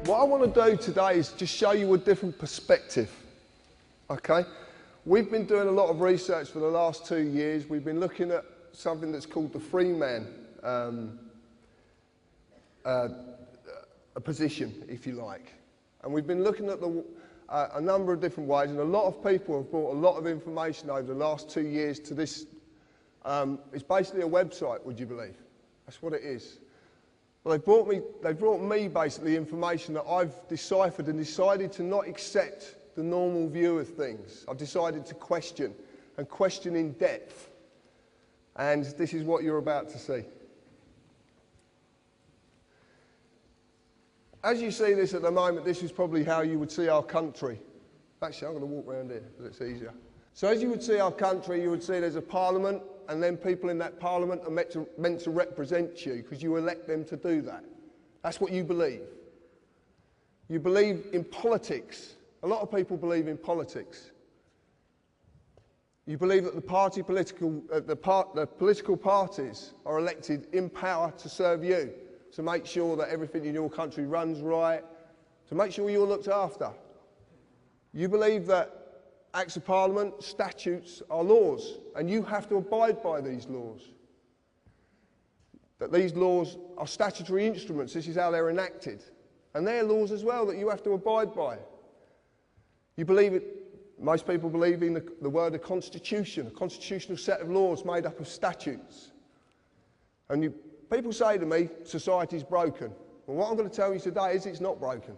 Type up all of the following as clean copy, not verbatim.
What I want to do today is just show you a different perspective, okay? We've been doing a lot of research for the last 2 years. We've been looking at something that's called the Freeman a position, if you like. And we've been looking at a number of different ways, and a lot of people have brought a lot of information over the last 2 years to this. It's basically a website, would you believe? That's what it is. Well, they brought me basically information that I've deciphered and decided to not accept the normal view of things. I've decided to question, and question in depth. And this is what you're about to see. As you see this at the moment, this is probably how you would see our country. Actually, I'm going to walk around here because it's easier. So as you would see our country, you would see there's a parliament, and then people in that parliament are meant to represent you because you elect them to do that. That's what you believe. You believe in politics. A lot of people believe in politics. You believe that the political parties are elected in power to serve you, to make sure that everything in your country runs right, to make sure you're looked after. You believe that Acts of Parliament, statutes are laws, and you have to abide by these laws. That these laws are statutory instruments, this is how they're enacted. And they're laws as well that you have to abide by. You believe it, most people believe in the word a constitution, a constitutional set of laws made up of statutes. And people say to me, society's broken. Well, what I'm going to tell you today is it's not broken.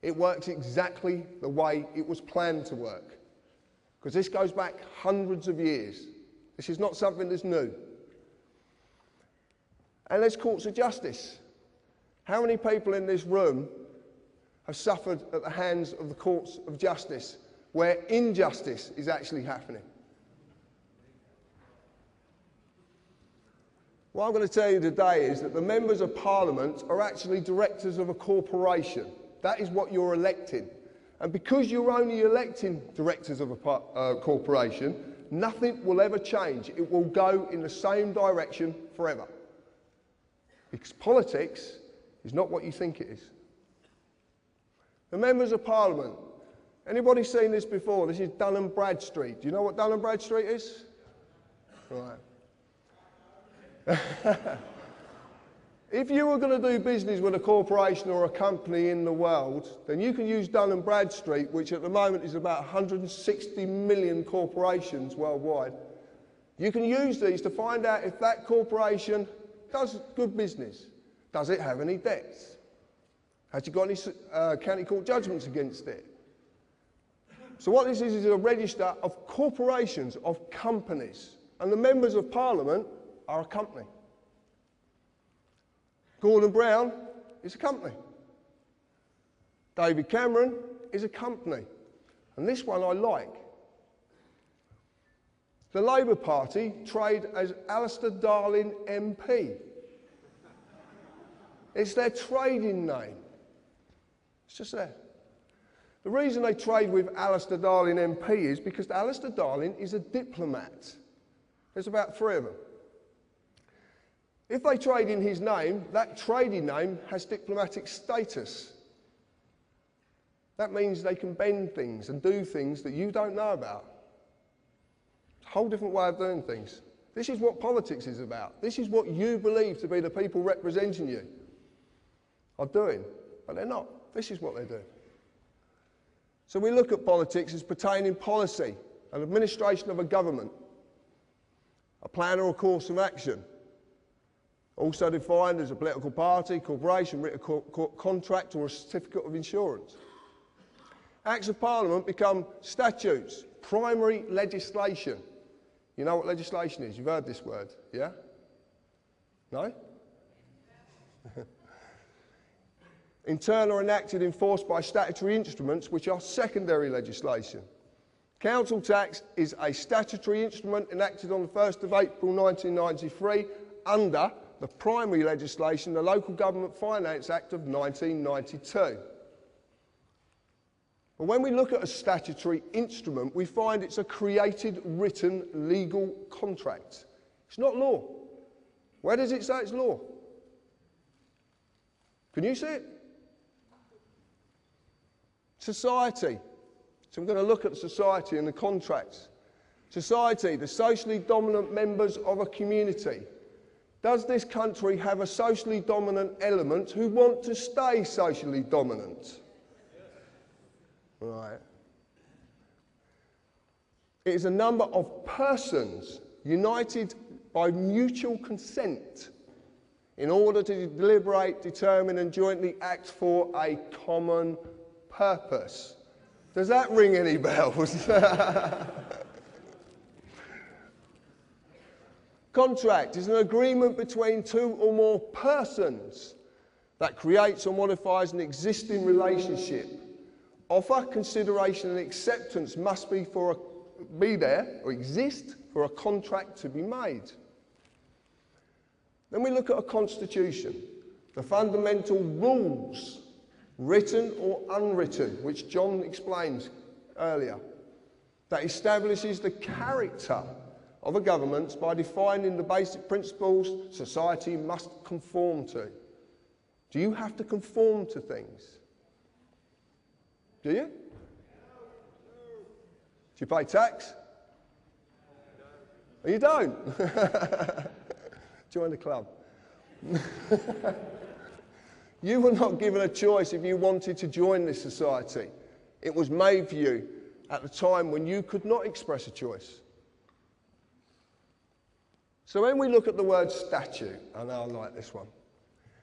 It works exactly the way it was planned to work. Because this goes back hundreds of years. This is not something that's new. And there's courts of justice. How many people in this room have suffered at the hands of the courts of justice where injustice is actually happening? What I'm going to tell you today is that the members of Parliament are actually directors of a corporation. That is what you're electing. And because you're only electing directors of a corporation, nothing will ever change. It will go in the same direction forever. Because politics is not what you think it is. The members of Parliament. Anybody seen this before? This is Dun & Bradstreet. Do you know what Dun & Bradstreet is? Right. If you were going to do business with a corporation or a company in the world, then you can use Dun & Bradstreet, which at the moment is about 160 million corporations worldwide. You can use these to find out if that corporation does good business. Does it have any debts? Has it got any county court judgments against it? So what this is a register of corporations, of companies. And the members of Parliament are a company. Gordon Brown is a company. David Cameron is a company. And this one I like. The Labour Party trade as Alistair Darling MP. It's their trading name. It's just there. The reason they trade with Alistair Darling MP is because Alistair Darling is a diplomat. There's about 3 of them. If they trade in his name, that trading name has diplomatic status. That means they can bend things and do things that you don't know about. It's a whole different way of doing things. This is what politics is about. This is what you believe to be the people representing you are doing, but they're not. This is what they do. So we look at politics as pertaining policy, an administration of a government, a plan or a course of action, also defined as a political party, corporation, written contract or a certificate of insurance. Acts of Parliament become statutes, primary legislation. You know what legislation is? You've heard this word, yeah? No? Internal enacted, enforced by statutory instruments which are secondary legislation. Council tax is a statutory instrument enacted on the 1st of April 1993 under the primary legislation, the Local Government Finance Act of 1992. But when we look at a statutory instrument, we find it's a created, written, legal contract. It's not law. Where does it say it's law? Can you see it? Society. So I'm going to look at society and the contracts. Society, the socially dominant members of a community. Does this country have a socially dominant element who want to stay socially dominant? Right. It is a number of persons united by mutual consent in order to deliberate, determine and jointly act for a common purpose. Does that ring any bells? Contract is an agreement between two or more persons that creates or modifies an existing relationship. Offer, consideration and acceptance must be there or exist for a contract to be made. Then we look at a constitution, the fundamental rules, written or unwritten, which John explains earlier, that establishes the character of a government by defining the basic principles society must conform to. Do you have to conform to things? Do you? Do you pay tax? No. You don't? Join the club. You were not given a choice if you wanted to join this society. It was made for you at the time when you could not express a choice. So when we look at the word statute, I know I like this one,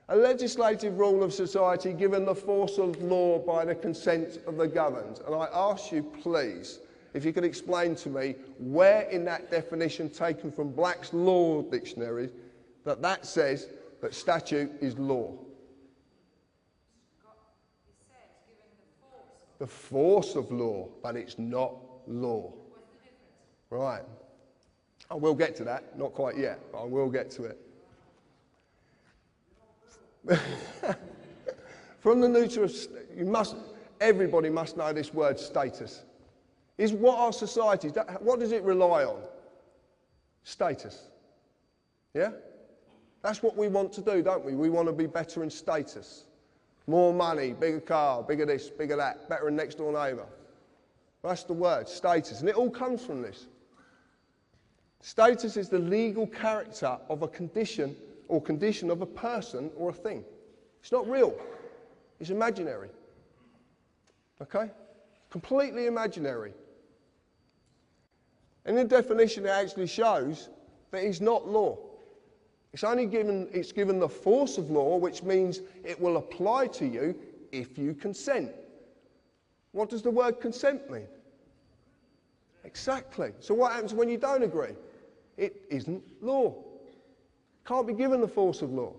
a legislative rule of society given the force of law by the consent of the governed. And I ask you, please, if you could explain to me where in that definition taken from Black's Law Dictionary that says that statute is law. The force of law, but it's not law. Right. I will get to that, not quite yet, but I will get to it. From the neuter, everybody must know this word status. Is what our society, what does it rely on? Status. Yeah? That's what we want to do, don't we? We want to be better in status. More money, bigger car, bigger this, bigger that, better than next door neighbour. That's the word, status. And it all comes from this. Status is the legal character of a condition or condition of a person or a thing. It's not real. It's imaginary. Okay? Completely imaginary. And in the definition it actually shows that it's not law. It's given the force of law, which means it will apply to you if you consent. What does the word consent mean? Exactly. So what happens when you don't agree? It isn't law. Can't be given the force of law.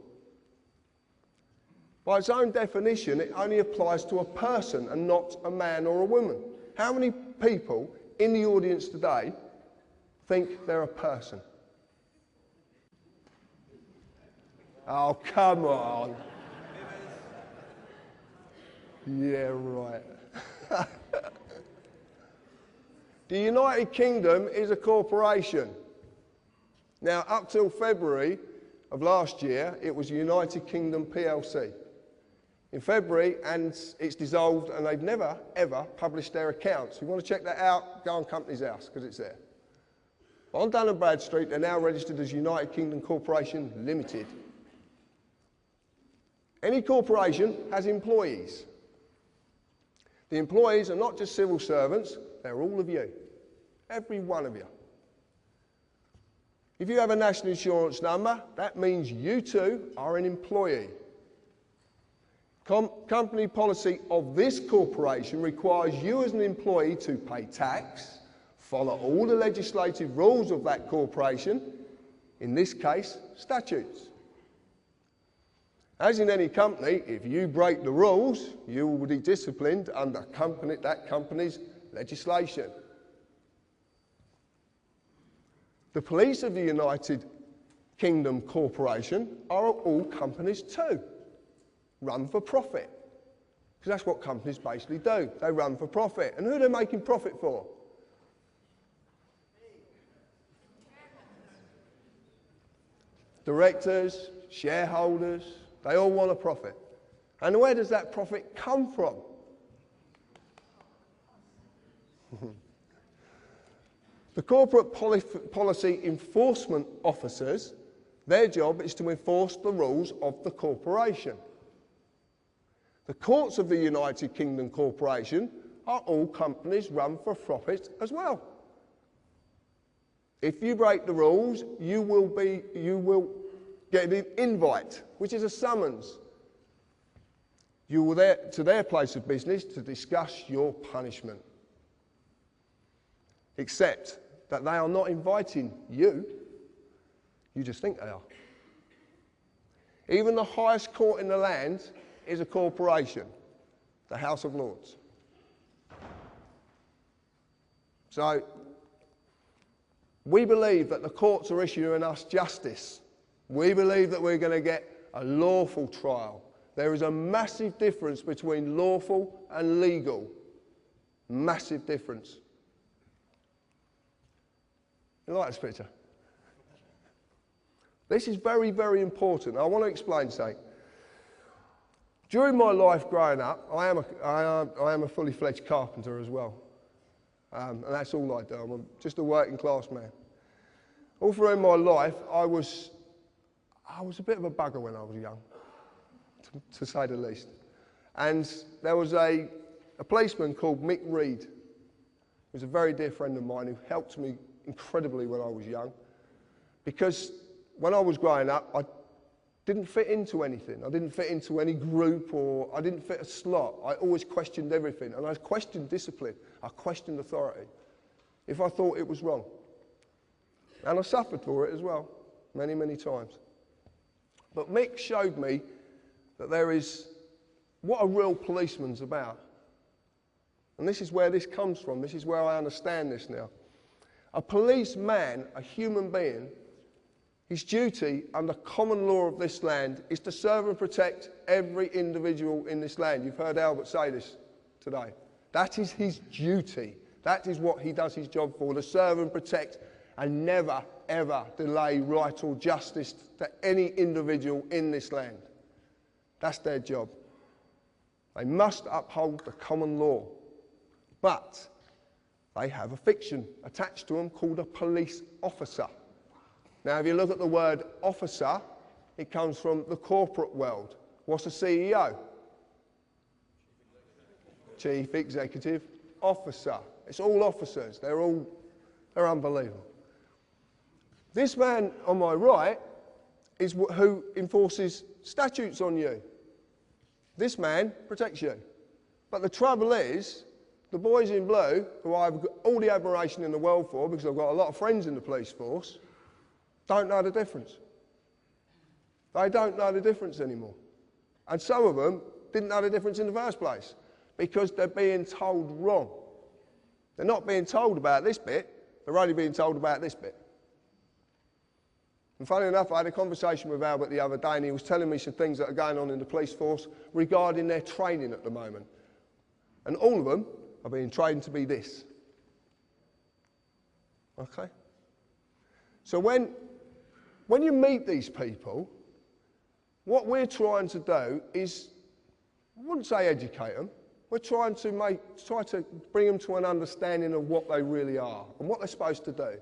By its own definition, it only applies to a person and not a man or a woman. How many people in the audience today think they're a person? Oh, come on. Yeah, right. The United Kingdom is a corporation. Now, up till February of last year, it was United Kingdom PLC. In February, and it's dissolved, and they've never, ever published their accounts. If you want to check that out, go on Companies House, because it's there. But on Dun & Bradstreet, they're now registered as United Kingdom Corporation Limited. Any corporation has employees. The employees are not just civil servants, they're all of you. Every one of you. If you have a national insurance number, that means you too are an employee. Company policy of this corporation requires you as an employee to pay tax, follow all the legislative rules of that corporation, in this case, statutes. As in any company, if you break the rules, you will be disciplined under that company's legislation. The police of the United Kingdom Corporation are all companies too. Run for profit. Because that's what companies basically do. They run for profit. And who are they making profit for? Directors, shareholders, they all want a profit. And where does that profit come from? The corporate policy enforcement officers, their job is to enforce the rules of the corporation. The courts of the United Kingdom Corporation are all companies run for profit as well. If you break the rules, you will get an invite, which is a summons. You will there to their place of business to discuss your punishment. Except that they are not inviting you, you just think they are. Even the highest court in the land is a corporation, the House of Lords. So, we believe that the courts are issuing us justice. We believe that we're going to get a lawful trial. There is a massive difference between lawful and legal. Massive difference. You like this picture? This is very, very important. I want to explain something. During my life growing up, I am a fully fledged carpenter as well. And that's all I do. I'm just a working class man. All through my life, I was a bit of a bugger when I was young, to say the least. And there was a policeman called Mick Reed, who was a very dear friend of mine, who helped me incredibly when I was young. Because when I was growing up, I didn't fit into anything. I didn't fit into any group, or I didn't fit a slot. I always questioned everything, and I questioned discipline. I questioned authority if I thought it was wrong. And I suffered for it as well, many, many times. But Mick showed me that there is what a real policeman's about. And this is where this comes from. This is where I understand this now. A policeman, a human being, his duty under common law of this land is to serve and protect every individual in this land. You've heard Albert say this today. That is his duty. That is what he does his job for, to serve and protect and never, ever delay right or justice to any individual in this land. That's their job. They must uphold the common law. But they have a fiction attached to them called a police officer. Now, if you look at the word officer, it comes from the corporate world. What's a CEO? Chief Executive Officer. It's all officers. They're unbelievable. This man on my right is who enforces statutes on you. This man protects you. But the trouble is, the boys in blue, who I've got all the admiration in the world for, because I've got a lot of friends in the police force, don't know the difference. They don't know the difference anymore. And some of them didn't know the difference in the first place, because they're being told wrong. They're not being told about this bit, they're only being told about this bit. And funny enough, I had a conversation with Albert the other day, and he was telling me some things that are going on in the police force regarding their training at the moment. And all of them are being trained to be this. Okay? So when you meet these people, what we're trying to do is, I wouldn't say educate them, we're try to bring them to an understanding of what they really are and what they're supposed to do.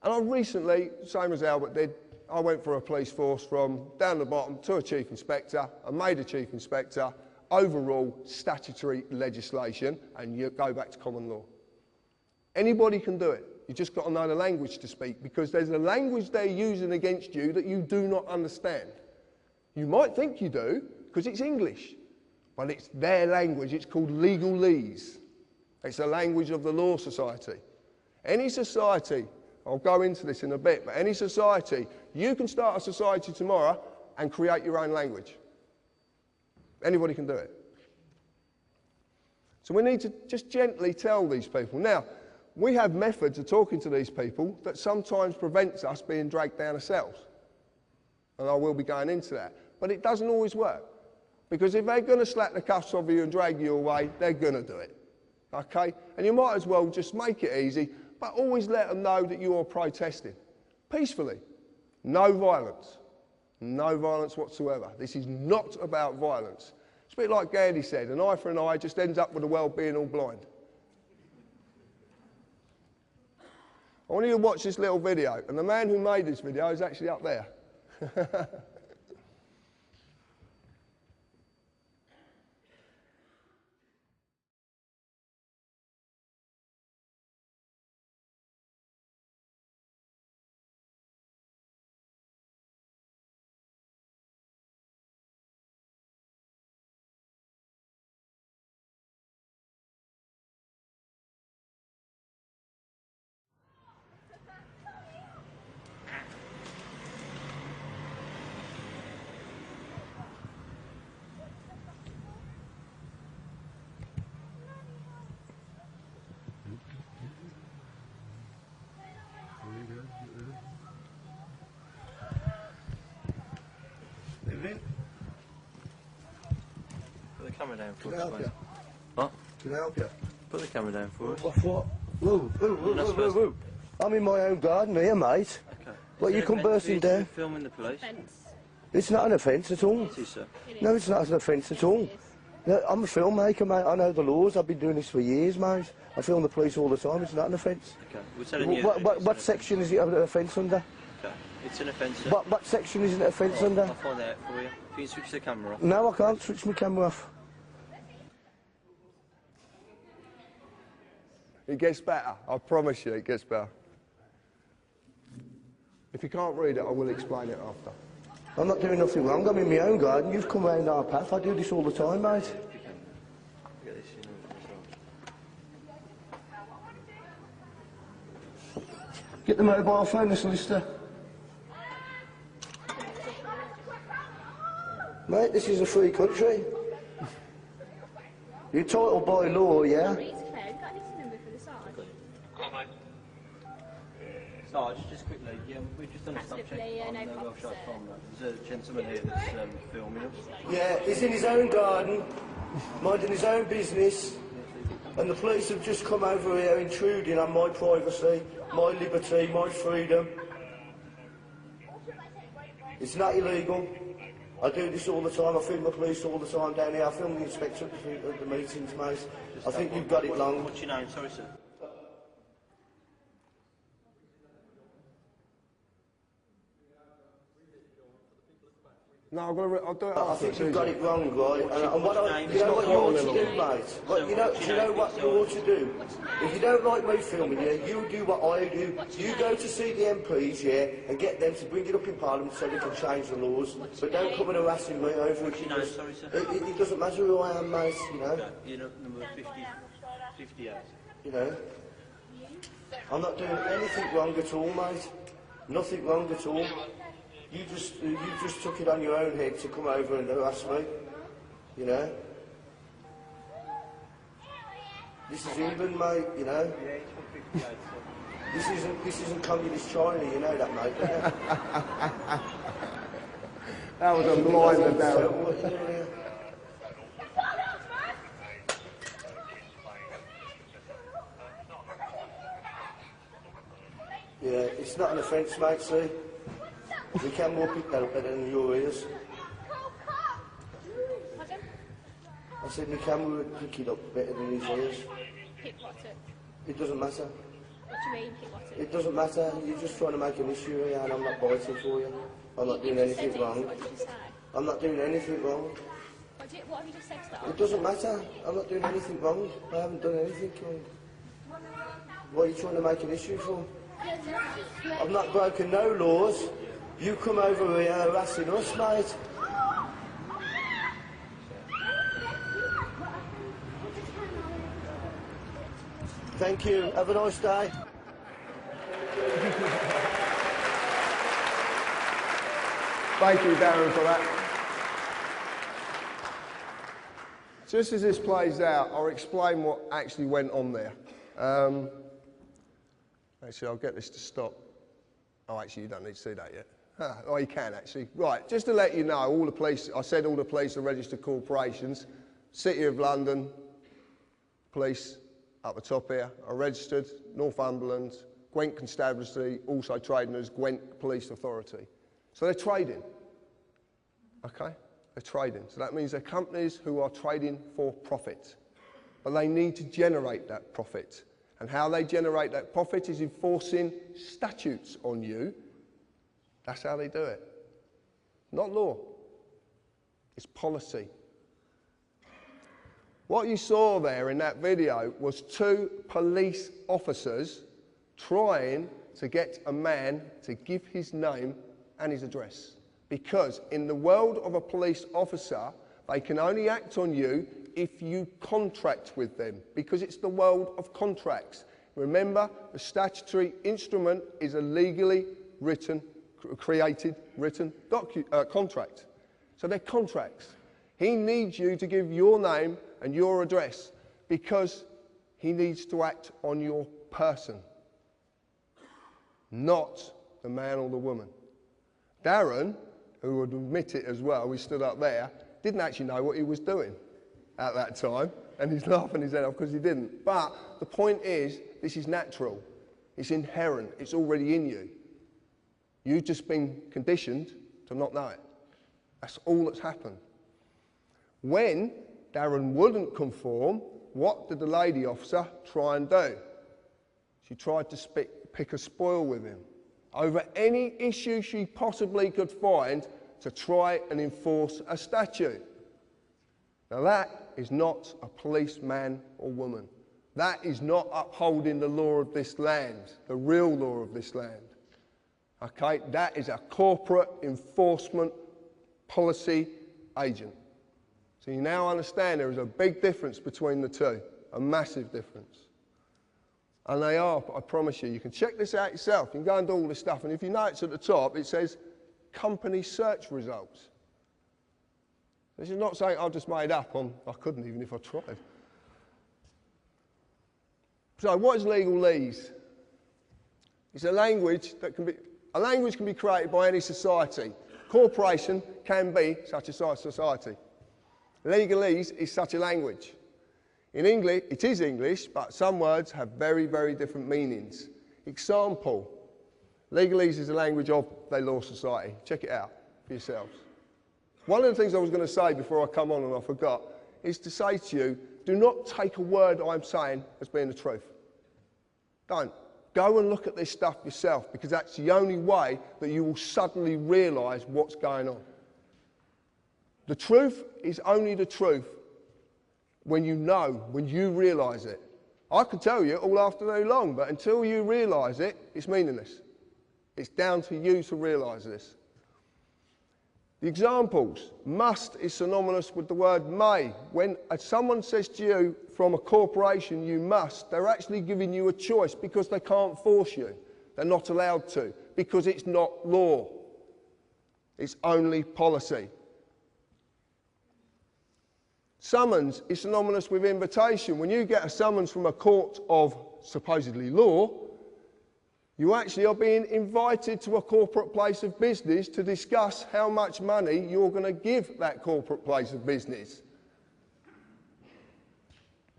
And I recently, same as Albert did, I went for a police force from down the bottom to a chief inspector, and made a chief inspector, overall statutory legislation, and you go back to common law. Anybody can do it. You just got to know the language to speak, because there's a language they're using against you that you do not understand. You might think you do, because it's English, but it's their language. It's called legalese. It's the language of the Law Society. Any society, I'll go into this in a bit, but any society, you can start a society tomorrow and create your own language. Anybody can do it. So we need to just gently tell these people. Now, we have methods of talking to these people that sometimes prevents us being dragged down ourselves. And I will be going into that. But it doesn't always work. Because if they're going to slap the cuffs off you and drag you away, they're going to do it. Okay? And you might as well just make it easy, but always let them know that you are protesting. Peacefully. No violence. No violence whatsoever. This is not about violence. It's a bit like Gandhi said, an eye for an eye just ends up with the world being all blind. I want you to watch this little video, and the man who made this video is actually up there. Put the camera down for Can I us, help mate. you? What? Can I help you? Put the camera down for us. What? Whoa. I'm in my own garden here, mate. Okay. What, Is you it come offence bursting for you to down? be filming the police? It's not an offence at all. It is, sir. No, it's not an offence at all. No, I'm a filmmaker, mate. I know the laws. I've been doing this for years, mate. I film the police all the time. It's not an offence. Okay. We're telling you. What section is it an offence under? Okay. It's an offence, sir. What section is it an offence under? I'll find out for you. If you can switch the camera off. No, I can't switch my camera off. It gets better. I promise you, it gets better. If you can't read it, I will explain it after. I'm not doing nothing wrong. I'm in my own garden. You've come round our path. I do this all the time, mate. Get this in as well. Get the mobile phone, the solicitor. Mate, this is a free country. You're entitled by law, yeah? No, just quickly, we've just done a stop check on the Welshire Farm. There's a gentleman here that's filming us. Yeah, he's in his own garden, minding his own business, and the police have just come over here intruding on my privacy, my liberty, my freedom. It's not illegal. I do this all the time. I film the police all the time down here. I film the inspector at the meetings, mate. I think you've got it wrong. What's your name? Sorry, sir. No, I'll do it I after. think you've got it wrong, right? And what you know what you ought to do, mate? Do you know what you ought to do? If you don't like me filming you, you do what I do. You go to see the MPs, yeah, and get them to bring it up in Parliament so they can change the laws. But don't come and harassing me over it. Sorry, sir. It doesn't matter who I am, mate, you know. You're number 58. You know. I'm not doing anything wrong at all, mate. Nothing wrong at all. You just took it on your own head to come over and harass me, you know. This is England, mate, you know. This isn't communist China, you know that, mate. Don't you? That was a blinder down. What are you doing here? Yeah, it's not an offence, mate, see. The camera will pick that up better than your ears. I said the camera will pick it up better than his ears. Pick what up? It doesn't matter. What do you mean, pick what up? It doesn't matter. You're just trying to make an issue here and I'm not biting for you. I'm not doing anything wrong. What did you say? I'm not doing anything wrong. What have you just said, Star? It doesn't matter. I'm not doing anything wrong. I haven't done anything wrong. What are you trying to make an issue for? I've not broken no laws. You come over here harassing us, mate. Thank you. Have a nice day. Thank you, Darren, for that. Just as this plays out, I'll explain what actually went on there. Actually, I'll get this to stop. Oh, actually, you don't need to see that yet. Oh, you can, actually. Right, just to let you know, all the police, I said all the police are registered corporations. City of London Police, up the top here, are registered. Northumberland, Gwent Constabulary, also trading as Gwent Police Authority. So they're trading, okay? They're trading. So that means they're companies who are trading for profit. But they need to generate that profit. And how they generate that profit is enforcing statutes on you. That's how they do it. Not law. It's policy. What you saw there in that video was 2 police officers trying to get a man to give his name and his address. Because in the world of a police officer, they can only act on you if you contract with them, because it's the world of contracts. Remember, the statutory instrument is a legally created written contract. So they're contracts. He needs you to give your name and your address because he needs to act on your person, not the man or the woman. Darren, who would admit it as well, we stood up there, didn't actually know what he was doing at that time, and he's laughing his head off because he didn't. But the point is, this is natural. It's inherent. It's already in you. You've just been conditioned to not know it. That's all that's happened. When Darren wouldn't conform, what did the lady officer try and do? She tried to pick a spoil with him over any issue she possibly could find to try and enforce a statute. Now that is not a policeman or woman. That is not upholding the law of this land, the real law of this land. Okay, that is a corporate enforcement policy agent. So you now understand there is a big difference between the two, a massive difference. And they are, I promise you, you can check this out yourself. You can go and do all this stuff, and if you notice at the top, it says company search results. This is not something I've just made up on, I couldn't even if I tried. So what is legalese? It's a language that can be created by any society. Corporation can be such a society. Legalese is such a language. In English, it is English, but some words have very, very different meanings. Example, legalese is a language of the law society. Check it out for yourselves. One of the things I was going to say before I come on and I forgot is to say to you, do not take a word I'm saying as being the truth. Don't. Go and look at this stuff yourself, because that's the only way that you will suddenly realise what's going on. The truth is only the truth when you know, when you realise it. I could tell you all afternoon long, but until you realise it, it's meaningless. It's down to you to realise this. The examples. Must is synonymous with the word may. When someone says to you from a corporation, you must, they're actually giving you a choice because they can't force you. They're not allowed to, because it's not law. It's only policy. Summons is synonymous with invitation. When you get a summons from a court of supposedly law, you actually are being invited to a corporate place of business to discuss how much money you're going to give that corporate place of business.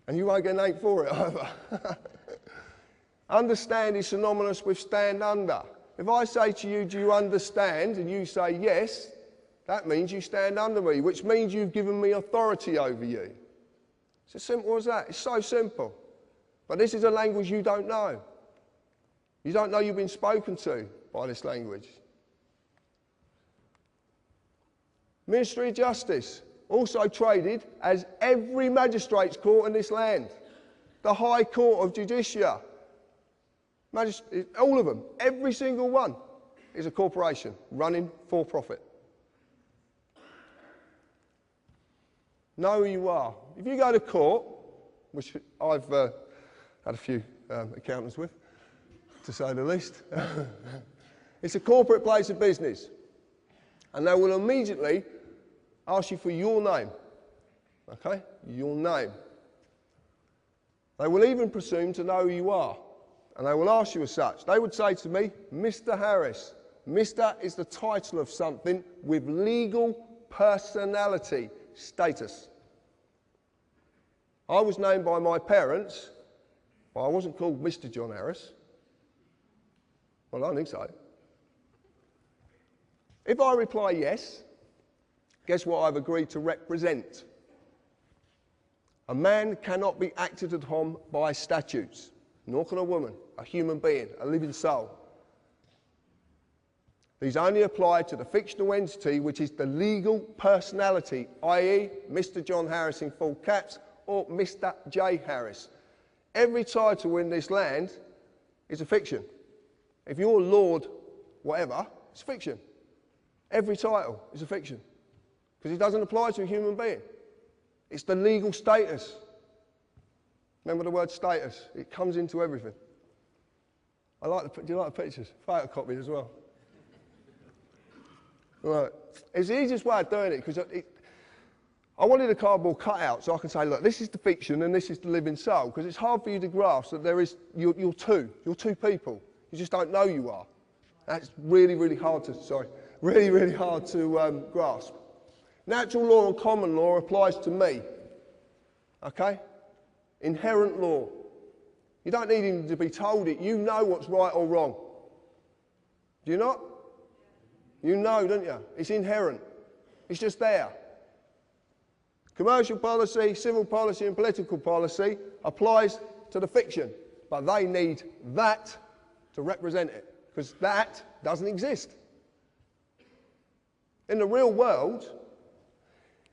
And you won't get an 8 for it either. Understand is synonymous with stand under. If I say to you, do you understand? And you say yes, that means you stand under me, which means you've given me authority over you. It's as simple as that. It's so simple. But this is a language you don't know. You don't know you've been spoken to by this language. Ministry of Justice, also traded as every magistrate's court in this land. The High Court of Judicia. All of them, every single one, is a corporation running for profit. Know who you are. If you go to court, which I've had a few accountants with, to say the least, it's a corporate place of business. And they will immediately ask you for your name. Okay? Your name. They will even presume to know who you are. And they will ask you as such. They would say to me, Mr. Harris. Mr. is the title of something with legal personality, status. I was named by my parents, but I wasn't called Mr. John Harris. Well, I don't think so. If I reply yes, guess what I've agreed to represent? A man cannot be acted upon by statutes. nor can a woman, a human being, a living soul. These only apply to the fictional entity, which is the legal personality, i.e. Mr. John Harris in full caps or Mr. J. Harris. Every title in this land is a fiction. If you're Lord whatever, it's fiction. Every title is a fiction because it doesn't apply to a human being. It's the legal status. Remember the word status? It comes into everything. Do you like the pictures? Photocopied as well. Right. It's the easiest way of doing it because I wanted a cardboard cutout so I can say, look, this is the fiction and this is the living soul, because it's hard for you to grasp that you're two people. You just don't know you are. That's really, really hard to grasp. Natural law and common law applies to me. Okay? Inherent law. You don't need him to be told it. You know what's right or wrong. Do you not? You know, don't you? It's inherent. It's just there. Commercial policy, civil policy and political policy applies to the fiction, but they need that to represent it, because that doesn't exist. In the real world,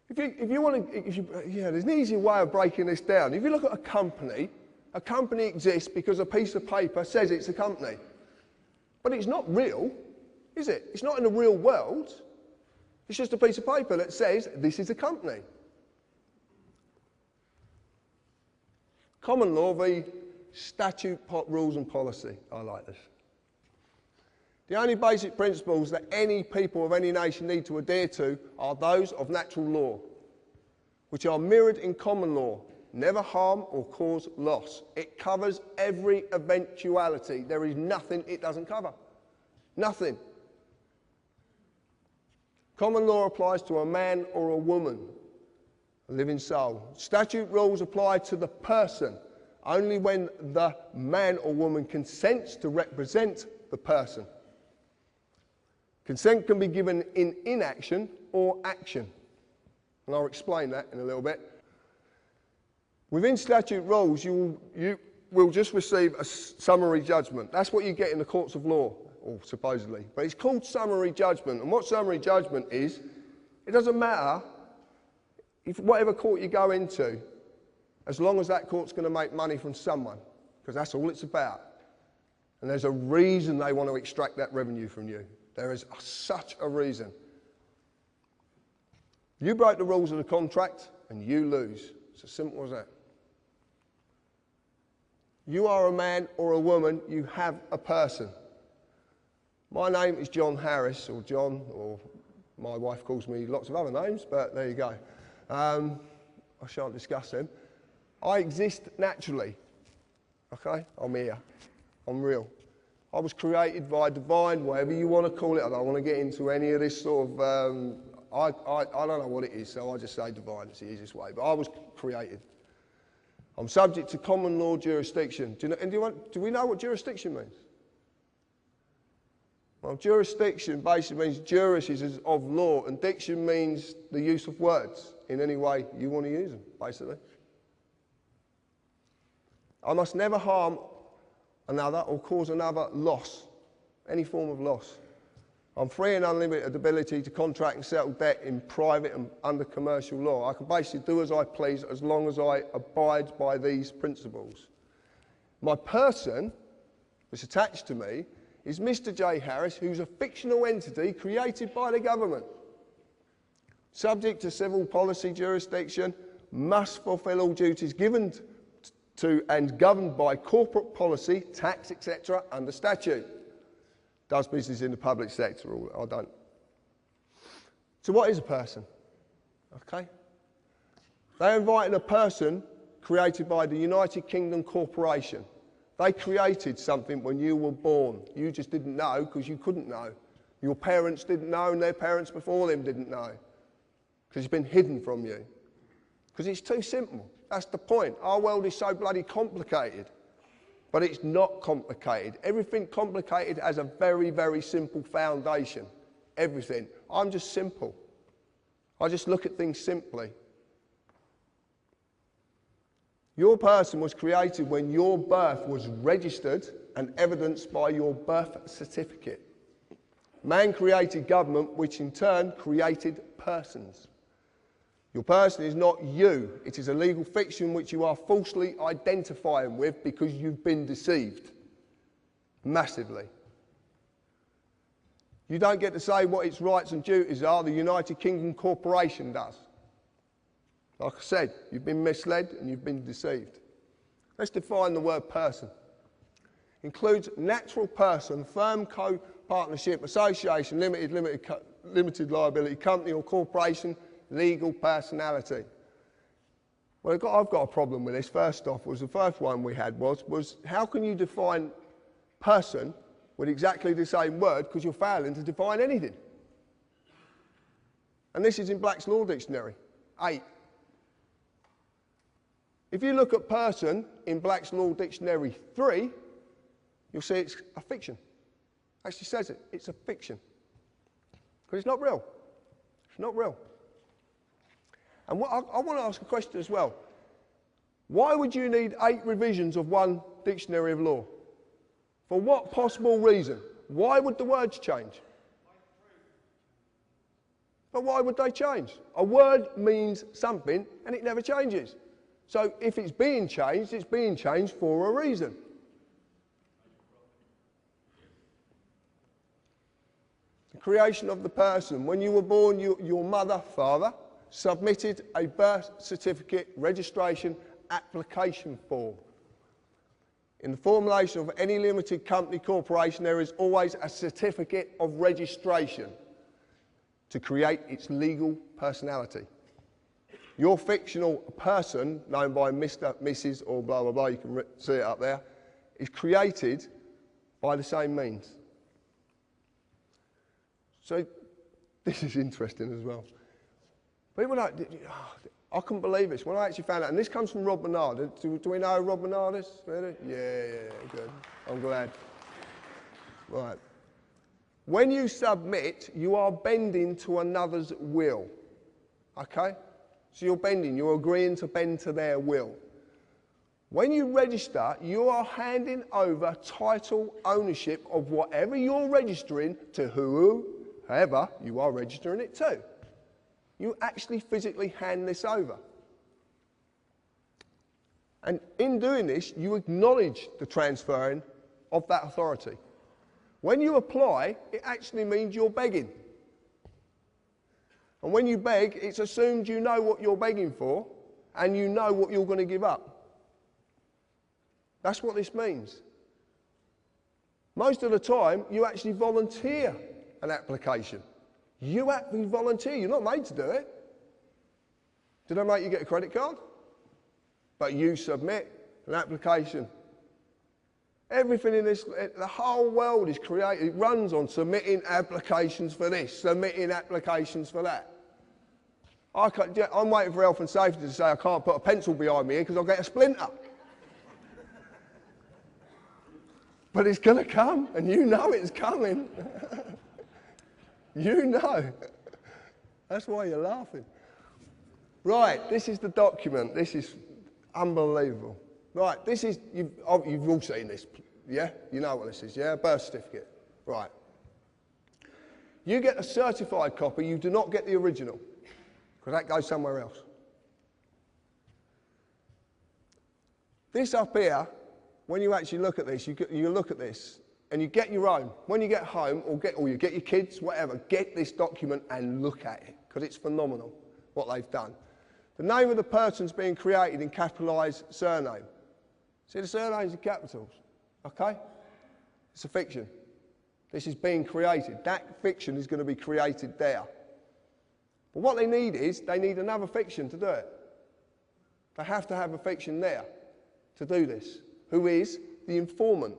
there's an easier way of breaking this down. If you look at a company exists because a piece of paper says it's a company. But it's not real, is it? It's not in the real world. It's just a piece of paper that says this is a company. Common law v. statute, rules and policy. I like this. The only basic principles that any people of any nation need to adhere to are those of natural law, which are mirrored in common law. Never harm or cause loss. It covers every eventuality. There is nothing it doesn't cover. Nothing. Common law applies to a man or a woman, a living soul. Statute rules apply to the person only when the man or woman consents to represent the person. Consent can be given in inaction or action. And I'll explain that in a little bit. Within statute rules, you will just receive a summary judgment. That's what you get in the courts of law, or supposedly. But it's called summary judgment. And what summary judgment is, it doesn't matter if whatever court you go into, as long as that court's going to make money from someone, because that's all it's about. And there's a reason they want to extract that revenue from you. There is such a reason. You break the rules of the contract and you lose. It's as simple as that. You are a man or a woman, you have a person. My name is John Harris, or John, or my wife calls me lots of other names, but there you go. I shan't discuss them. I exist naturally. Okay? I'm here. I'm real. I was created by divine, whatever you want to call it. I don't want to get into any of this sort of, I don't know what it is, so I just say divine. It's the easiest way. But I was created. I'm subject to common law jurisdiction. Do we know what jurisdiction means? Well, jurisdiction basically means juris is of law, and diction means the use of words in any way you want to use them, basically. I must never harm another or cause another loss, any form of loss. I'm free and unlimited ability to contract and settle debt in private and under commercial law. I can basically do as I please as long as I abide by these principles. My person that's attached to me is Mr. J. Harris, who's a fictional entity created by the government. Subject to civil policy jurisdiction, must fulfil all duties given to and governed by corporate policy, tax, etc. under statute. Does business in the public sector, or I don't. So what is a person? Okay. They're inviting a person created by the United Kingdom Corporation. They created something when you were born. You just didn't know because you couldn't know. Your parents didn't know and their parents before them didn't know because it's been hidden from you. Because it's too simple. That's the point. Our world is so bloody complicated. But it's not complicated. Everything complicated has a very, very simple foundation. Everything. I'm just simple. I just look at things simply. Your person was created when your birth was registered and evidenced by your birth certificate. Man created government, which in turn created persons. Your person is not you. It is a legal fiction which you are falsely identifying with because you've been deceived. Massively. You don't get to say what its rights and duties are. The United Kingdom Corporation does. Like I said, you've been misled and you've been deceived. Let's define the word person. Includes natural person, firm, co-partnership, association, limited liability, company or corporation, legal personality. Well, I've got a problem with this. First off, the first one we had was how can you define person with exactly the same word because you're failing to define anything? And this is in Black's Law Dictionary, 8. If you look at person in Black's Law Dictionary 3, you'll see it's a fiction. Actually says it, it's a fiction. Because it's not real. It's not real. And I want to ask a question as well. Why would you need 8 revisions of one dictionary of law? For what possible reason? Why would the words change? But why would they change? A word means something and it never changes. So if it's being changed for a reason. The creation of the person. When you were born, your mother, father, submitted a birth certificate registration application form. In the formulation of any limited company corporation, there is always a certificate of registration to create its legal personality. Your fictional person, known by Mr., Mrs. or blah, blah, blah, you can see it up there, is created by the same means. So this is interesting as well. People like, I couldn't believe this. When I actually found out, and this comes from Rob Bernard. Do we know who Rob Bernard is? Really? Yeah, good. I'm glad. Right. When you submit, you are bending to another's will. Okay? So you're bending, you're agreeing to bend to their will. When you register, you are handing over title ownership of whatever you're registering to whoever you are registering it to. You actually physically hand this over. And in doing this, you acknowledge the transferring of that authority. When you apply, it actually means you're begging. And when you beg, it's assumed you know what you're begging for and you know what you're going to give up. That's what this means. Most of the time, you actually volunteer an application. You actually volunteer. You're not made to do it. Did I make you get a credit card? But you submit an application. Everything in this, the whole world is created, it runs on submitting applications for this, submitting applications for that. I'm waiting for health and safety to say I can't put a pencil behind me because I'll get a splinter. But it's going to come, and you know it's coming. You know. That's why you're laughing. Right, this is the document. This is unbelievable. Right, this is, you've all seen this, yeah? You know what this is, yeah? Birth certificate. Right. You get a certified copy, you do not get the original, because that goes somewhere else. This up here, when you actually look at this, you look at this, and you get your own. When you get home, or you get your kids, whatever, get this document and look at it, because it's phenomenal what they've done. The name of the person's being created in capitalised surname. See the surnames in capitals, okay? It's a fiction. This is being created. That fiction is going to be created there. But what they need is, they need another fiction to do it. They have to have a fiction there to do this, who is the informant.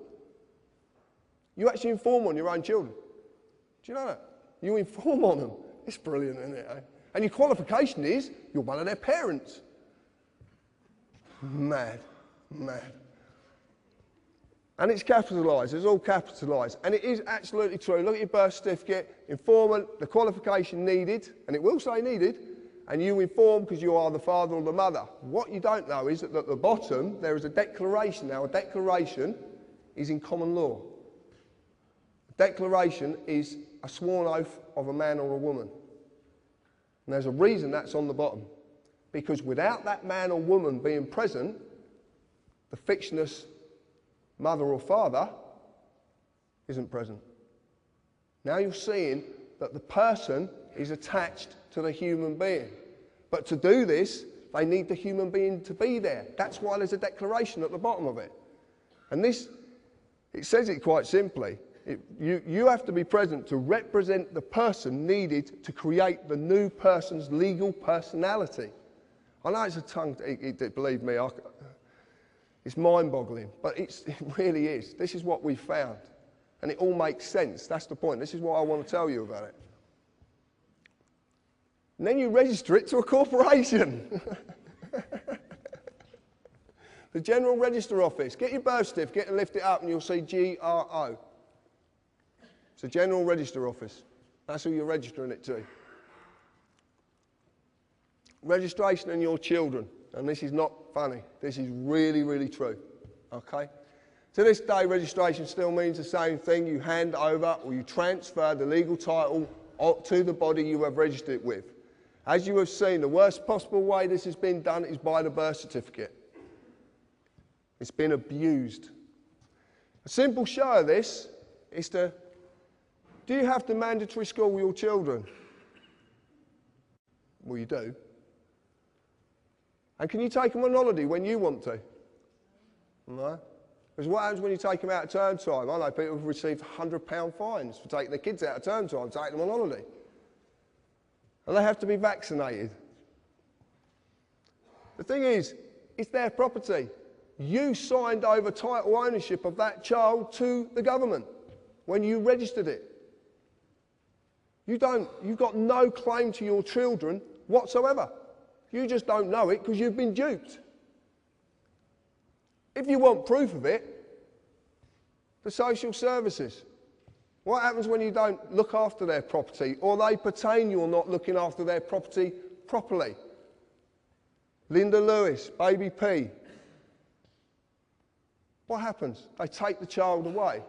You actually inform on your own children. Do you know that? You inform on them. It's brilliant, isn't it? Eh? And your qualification is, you're one of their parents. Mad, mad. And it's capitalised, it's all capitalised. And it is absolutely true. Look at your birth certificate, informant, the qualification needed, and it will say needed, and you inform because you are the father or the mother. What you don't know is that at the bottom there is a declaration. Now, a declaration is in common law. A declaration is a sworn oath of a man or a woman. And there's a reason that's on the bottom. Because without that man or woman being present, the fictitious mother or father isn't present. Now you're seeing that the person is attached to the human being. But to do this, they need the human being to be there. That's why there's a declaration at the bottom of it. And this, it says it quite simply. You have to be present to represent the person needed to create the new person's legal personality. I know it's a tongue, believe me, it's mind-boggling, but it really is. This is what we found. And it all makes sense. That's the point. This is what I want to tell you about it. And then you register it to a corporation. The General Register Office. Get your birth certificate and lift it up and you'll see GRO. It's a General Register Office. That's who you're registering it to. Registration and your children. And this is not funny. This is really, really true. Okay? To this day, registration still means the same thing. You hand over or you transfer the legal title to the body you have registered it with. As you have seen, the worst possible way this has been done is by the birth certificate. It's been abused. A simple show of this is do you have to mandatory school your children? Well, you do. And can you take them on holiday when you want to? No. Because what happens when you take them out at term time? I know people have received £100 fines for taking their kids out at term time, taking them on holiday. And they have to be vaccinated. The thing is, it's their property. You signed over title ownership of that child to the government when you registered it. You've got no claim to your children whatsoever. You just don't know it because you've been duped. If you want proof of it, the social services. What happens when you don't look after their property or they pertain you're not looking after their property properly? Linda Lewis, Baby P. What happens? They take the child away.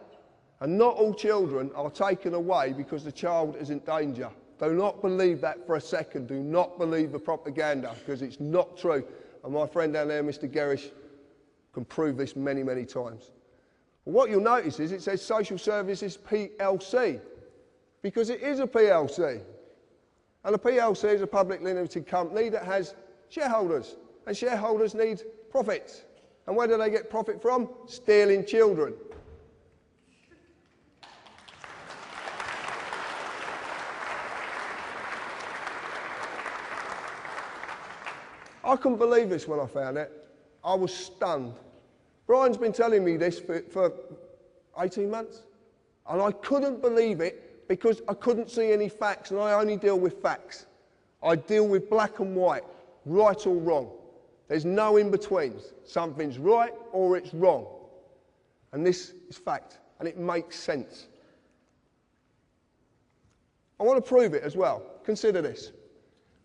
And not all children are taken away because the child is in danger. Do not believe that for a second. Do not believe the propaganda because it's not true. And my friend down there, Mr. Gerrish, can prove this many, many times. What you'll notice is it says Social Services PLC because it is a PLC. And a PLC is a publicly limited company that has shareholders. And shareholders need profits. And where do they get profit from? Stealing children. I couldn't believe this when I found it. I was stunned. Brian's been telling me this for 18 months. And I couldn't believe it because I couldn't see any facts, and I only deal with facts. I deal with black and white, right or wrong. There's no in-betweens. Something's right or it's wrong. And this is fact, and it makes sense. I want to prove it as well. Consider this.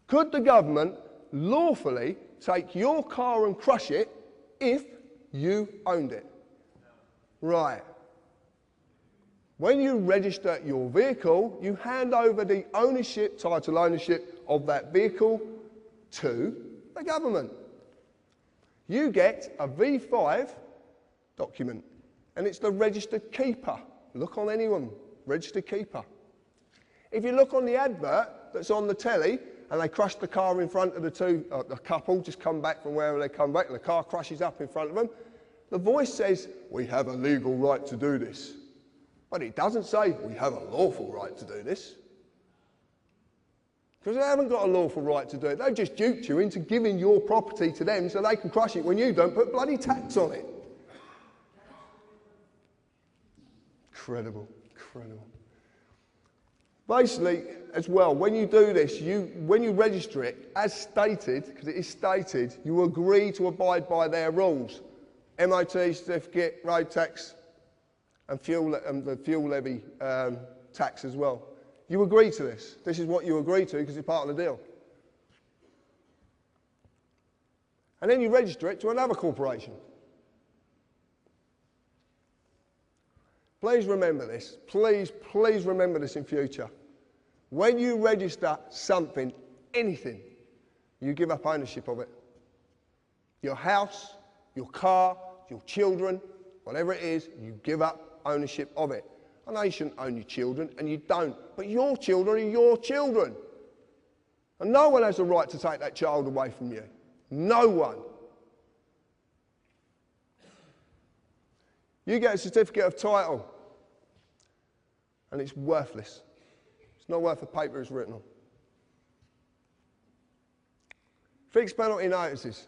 Could the government lawfully take your car and crush it if you owned it? Right. When you register your vehicle, you hand over the ownership, title ownership of that vehicle to the government. You get a V5 document, and it's the registered keeper. Look on anyone, registered keeper. If you look on the advert that's on the telly, and they crush the car in front of the couple, just come back from wherever they come back, and the car crashes up in front of them, the voice says, we have a legal right to do this. But it doesn't say, we have a lawful right to do this. Because they haven't got a lawful right to do it. They've just duped you into giving your property to them so they can crush it when you don't put bloody tax on it. Incredible, incredible. Basically, as well, when you do this, when you register it, as stated, because it is stated, you agree to abide by their rules. MOT certificate, road tax, and the fuel levy tax as well. You agree to this. This is what you agree to because it's part of the deal. And then you register it to another corporation. Please remember this. Please, please remember this in future. When you register something, anything, you give up ownership of it. Your house, your car, your children, whatever it is, you give up ownership of it. I know you shouldn't own your children, and you don't, but your children are your children. And no one has the right to take that child away from you. No one. You get a certificate of title, and it's worthless. It's not worth the paper it's written on. Fixed penalty notices.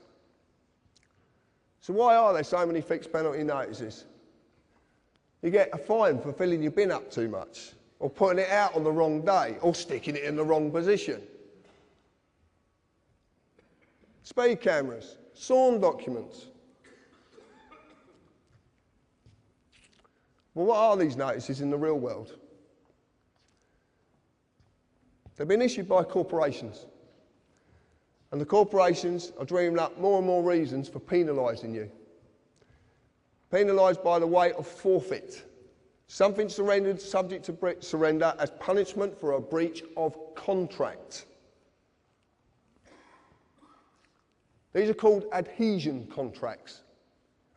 So why are there so many fixed penalty notices? You get a fine for filling your bin up too much, or putting it out on the wrong day, or sticking it in the wrong position. Speed cameras, sworn documents. Well, what are these notices in the real world? They've been issued by corporations. And the corporations are dreaming up more and more reasons for penalising you. Penalised by the way of forfeit. Something surrendered subject to surrender as punishment for a breach of contract. These are called adhesion contracts.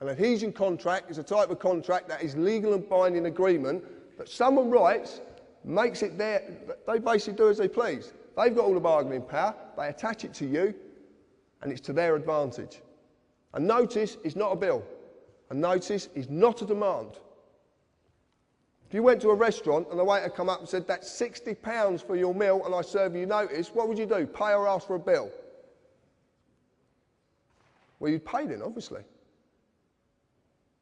An adhesion contract is a type of contract that is legal and binding agreement that someone writes, makes it their, they basically do as they please. They've got all the bargaining power, they attach it to you, and it's to their advantage. A notice is not a bill. A notice is not a demand. If you went to a restaurant and the waiter come up and said, that's £60 for your meal and I serve you notice, what would you do? Pay or ask for a bill? Well, you'd pay then, obviously.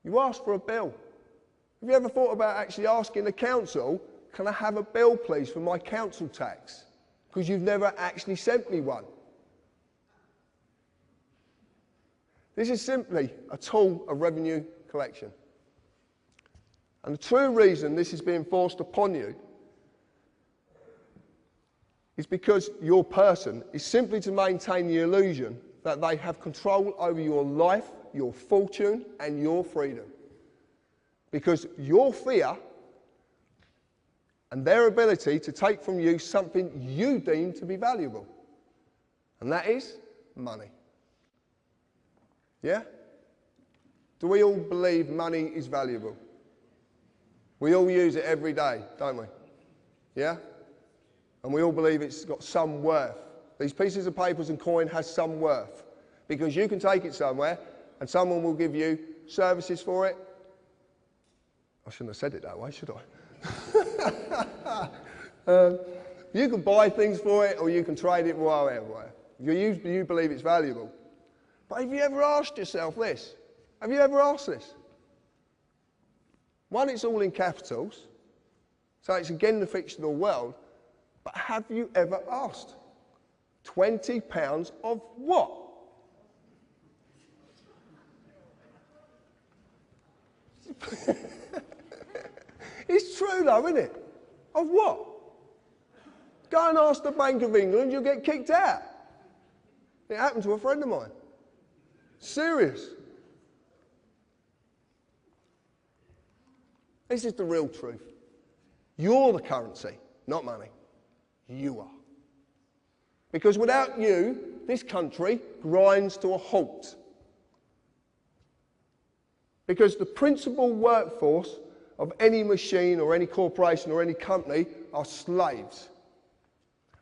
You ask for a bill. Have you ever thought about actually asking the council, can I have a bill please for my council tax? Because you've never actually sent me one. This is simply a tool of revenue collection. And the true reason this is being forced upon you is because your person is simply to maintain the illusion that they have control over your life, your fortune, and your freedom. Because your fear and their ability to take from you something you deem to be valuable. And that is money. Yeah? Do we all believe money is valuable? We all use it every day, don't we? Yeah? And we all believe it's got some worth. These pieces of papers and coin has some worth. Because you can take it somewhere and someone will give you services for it. I shouldn't have said it that way, should I? You can buy things for it or you can trade it whatever. You believe it's valuable. But have you ever asked yourself this? Have you ever asked this? One, it's all in capitals, so it's again the fictional world, but have you ever asked? £20 of what? It's true though, isn't it? Of what? Go and ask the Bank of England, you'll get kicked out. It happened to a friend of mine. Serious. This is the real truth. You're the currency, not money. You are. Because without you, this country grinds to a halt. Because the principal workforce of any machine or any corporation or any company are slaves.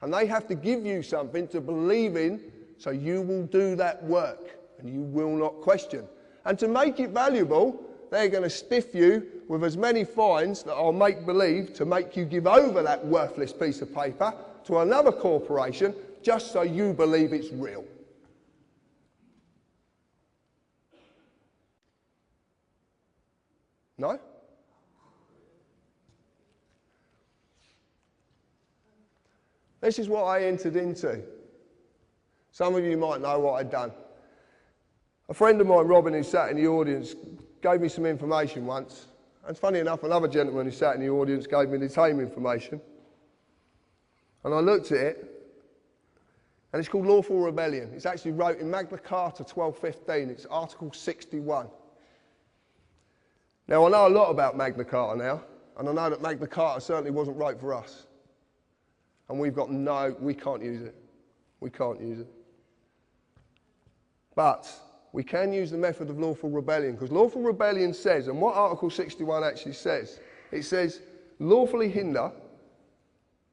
And they have to give you something to believe in so you will do that work and you will not question. And to make it valuable, they're going to stiff you with as many fines that are make-believe to make you give over that worthless piece of paper to another corporation just so you believe it's real. No? This is what I entered into. Some of you might know what I'd done. A friend of mine, Robin, who sat in the audience, gave me some information once. And funny enough, another gentleman who sat in the audience gave me the same information. And I looked at it, And it's called lawful rebellion. It's actually wrote in Magna Carta 1215. It's Article 61. Now, I know a lot about Magna Carta now, and I know that Magna Carta certainly wasn't wrote for us. And we can't use it. We can't use it. But we can use the method of lawful rebellion, because lawful rebellion says, and what Article 61 actually says, it says lawfully hinder,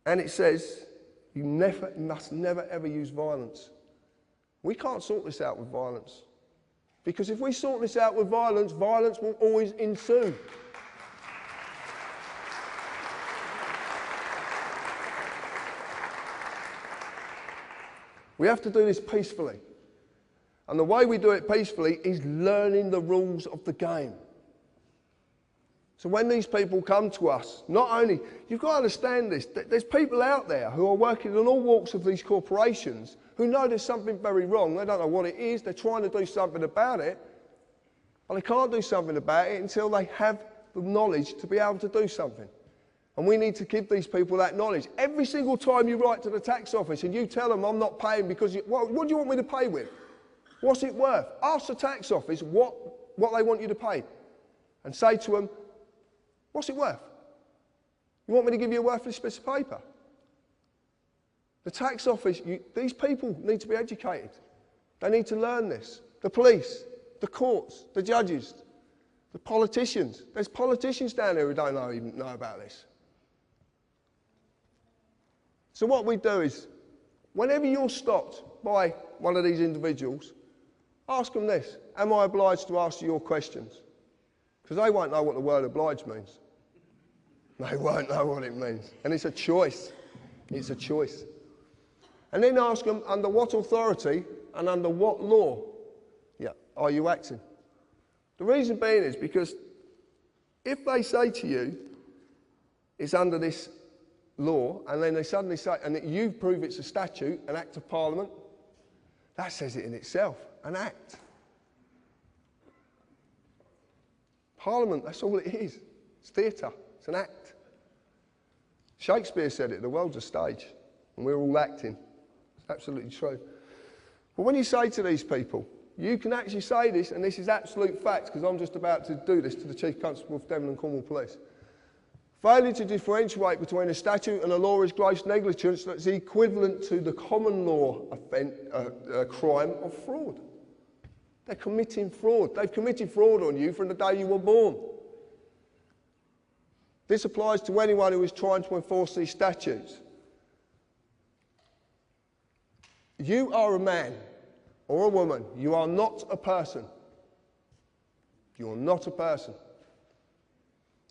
and it says you must never ever use violence. We can't sort this out with violence. Because if we sort this out with violence, violence will always ensue. We have to do this peacefully. And the way we do it peacefully is learning the rules of the game. So when these people come to us, not only, you've got to understand this, there's people out there who are working in all walks of these corporations who know there's something very wrong. They don't know what it is. They're trying to do something about it. But they can't do something about it until they have the knowledge to be able to do something. And we need to give these people that knowledge. Every single time you write to the tax office and you tell them, I'm not paying because, what do you want me to pay with? What's it worth? Ask the tax office what they want you to pay. And say to them, what's it worth? You want me to give you a worthless piece of paper? The tax office, these people need to be educated. They need to learn this. The police, the courts, the judges, the politicians. There's politicians down there who don't even know about this. So what we do is, whenever you're stopped by one of these individuals, ask them this: am I obliged to ask you your questions? Because they won't know what the word obliged means. They won't know what it means. And it's a choice. It's a choice. And then ask them, under what authority and under what law are you acting? The reason being is because if they say to you, it's under this law, and then they suddenly say, and you prove it's a statute, an act of parliament, that says it in itself, an act. Parliament, that's all it is. It's theatre, it's an act. Shakespeare said it, the world's a stage, and we're all acting. It's absolutely true. But when you say to these people, you can actually say this, and this is absolute fact, because I'm just about to do this to the Chief Constable of Devon and Cornwall Police. Failure to differentiate between a statute and a law is gross negligence that's equivalent to the common law crime of fraud. They're committing fraud. They've committed fraud on you from the day you were born. This applies to anyone who is trying to enforce these statutes. You are a man or a woman. You are not a person. You are not a person.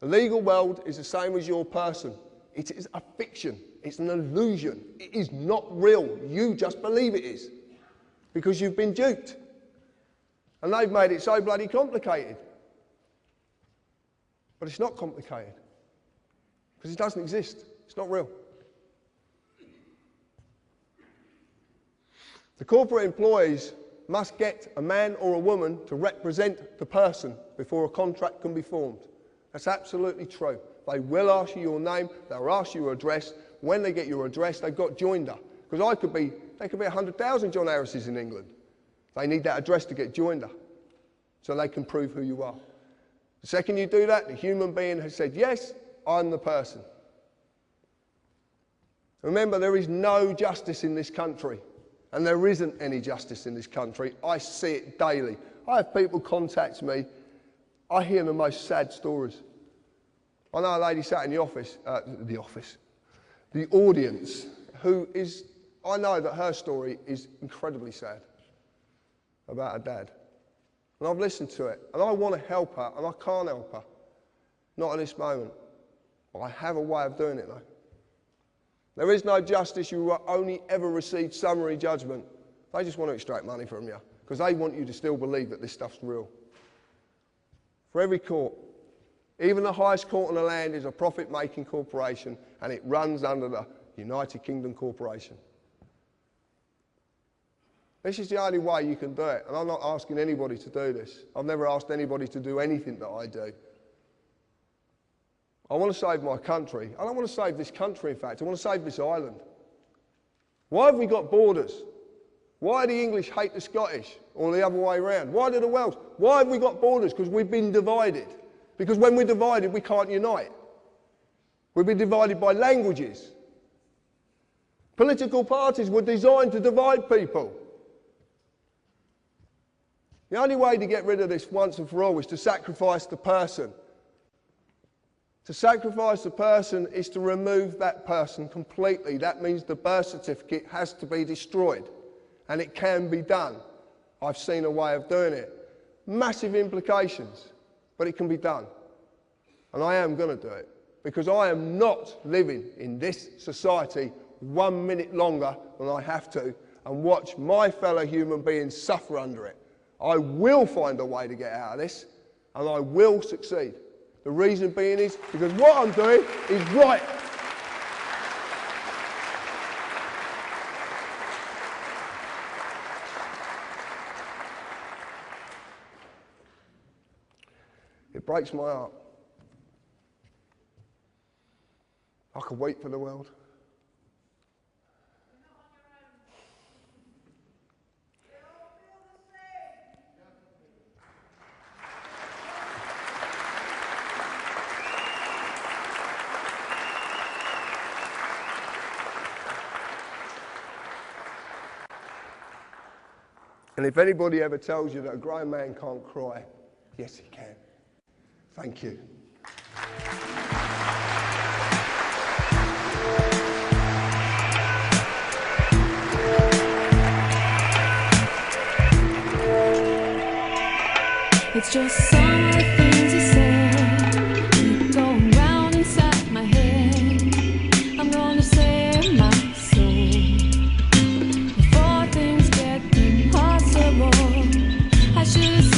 The legal world is the same as your person. It is a fiction. It's an illusion. It is not real. You just believe it is because you've been duped. And they've made it so bloody complicated. But it's not complicated because it doesn't exist. It's not real. The corporate employees must get a man or a woman to represent the person before a contract can be formed. That's absolutely true. They will ask you your name, they'll ask you your address. When they get your address, they've got joinder. Because there could be 100,000 John Harrises in England. They need that address to get joinder, so they can prove who you are. The second you do that, the human being has said, yes, I'm the person. Remember, there is no justice in this country. And there isn't any justice in this country. I see it daily. I have people contact me. I hear the most sad stories. I know a lady sat in the audience, who is, I know that her story is incredibly sad about her dad. And I've listened to it, and I want to help her, and I can't help her. Not at this moment. But I have a way of doing it, though. There is no justice. You will only ever receive summary judgment. They just want to extract money from you because they want you to still believe that this stuff's real. For every court, even the highest court in the land is a profit-making corporation, and it runs under the United Kingdom Corporation. This is the only way you can do it, and I'm not asking anybody to do this. I've never asked anybody to do anything that I do. I want to save my country. I don't want to save this country, in fact. I want to save this island. Why have we got borders? Why do the English hate the Scottish, or the other way around? Why do the Welsh? Why have we got borders? Because we've been divided. Because when we're divided, we can't unite. We've been divided by languages. Political parties were designed to divide people. The only way to get rid of this once and for all is to sacrifice the person. To sacrifice the person is to remove that person completely. That means the birth certificate has to be destroyed. And it can be done. I've seen a way of doing it. Massive implications, but it can be done. And I am going to do it, because I am not living in this society 1 minute longer than I have to and watch my fellow human beings suffer under it. I will find a way to get out of this, and I will succeed. The reason being is because what I'm doing is right. It breaks my heart. I could wait for the world. And if anybody ever tells you that a grown man can't cry, yes, he can. Thank you. It's just some of the things you said keep going round inside my head. I'm gonna save my soul before things get impossible. I should